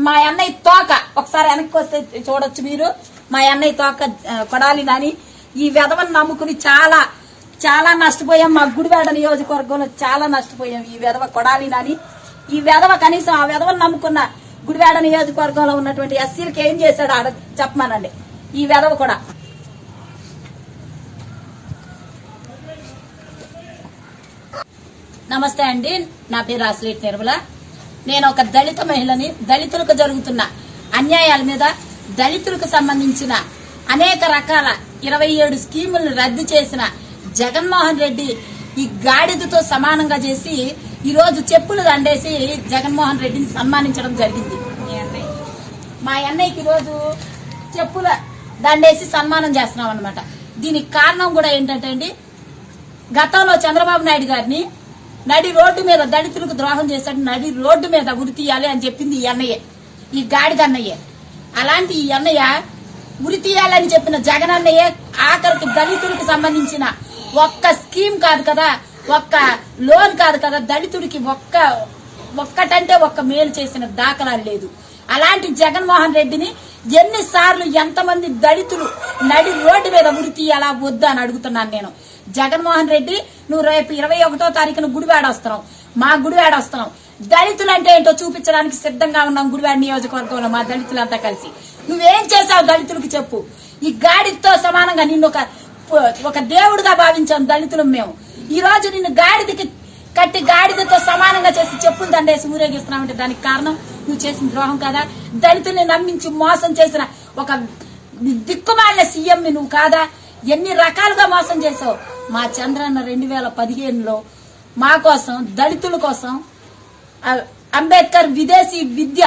మా అన్నయ్య తోక ఒకసారి వెనక్కి వస్తే చూడొచ్చు మీరు. మా అన్నయ్య తోక కొడాలి నాని. ఈ విధవను నమ్ముకుని చాలా చాలా నష్టపోయాం. మా గుడివాడ నియోజకవర్గంలో చాలా నష్టపోయాం. ఈ విధవ కొడాలి నాని. ఈ విధవ కనీసం ఆ విధవను నమ్ముకున్న గుడివాడ నియోజకవర్గంలో ఉన్నటువంటి ఎస్సీలకి ఏం చేశాడు ఆడ చెప్పమానండి. ఈ విధవ కూడా. నమస్తే అండి, నా పేరు రాసిరెడ్డి నిర్మల. నేను ఒక దళిత మహిళని. దళితులకు జరుగుతున్న అన్యాయాల మీద, దళితులకు సంబంధించిన అనేక రకాల 27 స్కీములను రద్దు చేసిన జగన్మోహన్ రెడ్డి ఈ గాడిదతో సమానంగా చేసి ఈ రోజు చెప్పులు దండేసి జగన్మోహన్ రెడ్డిని సన్మానించడం జరిగింది. మా అన్నయ్యకి ఈరోజు చెప్పుల దండేసి సన్మానం చేస్తున్నాం అన్నమాట. దీనికి కారణం కూడా ఏంటంటే అండి, గతంలో చంద్రబాబు నాయుడు గారిని నడి రోడ్డు మీద దళితులకు ద్రోహం చేశాడు, నడి రోడ్డు మీద ఉరి తీయాలి అని చెప్పింది ఈ అన్నయ్యే, ఈ గాడిద అన్నయ్యే. అలాంటి ఈ అన్నయ్య ఉరి తీయాలని చెప్పిన జగన్ అన్నయ్యే ఆఖరికి దళితులకు సంబంధించిన ఒక్క స్కీమ్ కాదు కదా, ఒక్క లోన్ కాదు కదా, దళితుడికి ఒక్కటంటే ఒక్క మేలు చేసిన దాఖలాలు లేదు. అలాంటి జగన్మోహన్ రెడ్డిని ఎన్నిసార్లు ఎంతమంది దళితులు నడి రోడ్డు మీద ఉరి తీయాలా వద్దా అని అడుగుతున్నాను నేను. జగన్మోహన్ రెడ్డి, నువ్వు రేపు 21వ తారీఖున గుడివాడ వస్తున్నావు, మా గుడివాడ వస్తున్నావు. దళితులు అంటే ఏంటో చూపించడానికి సిద్ధంగా ఉన్నాం గుడివాడ నియోజకవర్గంలో మా దళితులంతా కలిసి. నువ్వేం చేశావు దళితులకు చెప్పు. ఈ గాడితో సమానంగా నిన్ను ఒక దేవుడిగా భావించాం దళితులు మేము. ఈ రోజు నిన్ను గాడిదకి కట్టి గాడిదతో సమానంగా చేసి చెప్పులు దండేసి ఊరేగిస్తున్నామంటే దానికి కారణం నువ్వు చేసిన ద్రోహం కదా. దళితుల్ని నమ్మించి మోసం చేసిన ఒక దిక్కుమాలిన సీఎం నువ్వు కాదా? ఎన్ని రకాలుగా మోసం చేసావు. మా చంద్రన్న 2015లో మా కోసం, దళితుల కోసం అంబేద్కర్ విదేశీ విద్య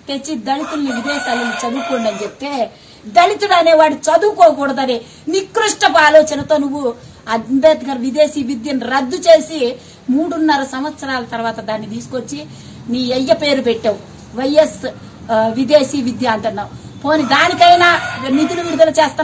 తెచ్చి దళితుల్ని విదేశాలను చదువుకోండి అని చెప్తే, దళితుడు అనేవాడు చదువుకోకూడదనే నికృష్టపు ఆలోచనతో నువ్వు అంబేద్కర్ విదేశీ విద్యను రద్దు చేసి 3.5 సంవత్సరాల తర్వాత దాన్ని తీసుకొచ్చి నీ అయ్య పేరు పెట్టావు, వైఎస్ విదేశీ విద్య అంటున్నావు. పోనీ దానికైనా నిధులు విడుదల చేస్తున్నా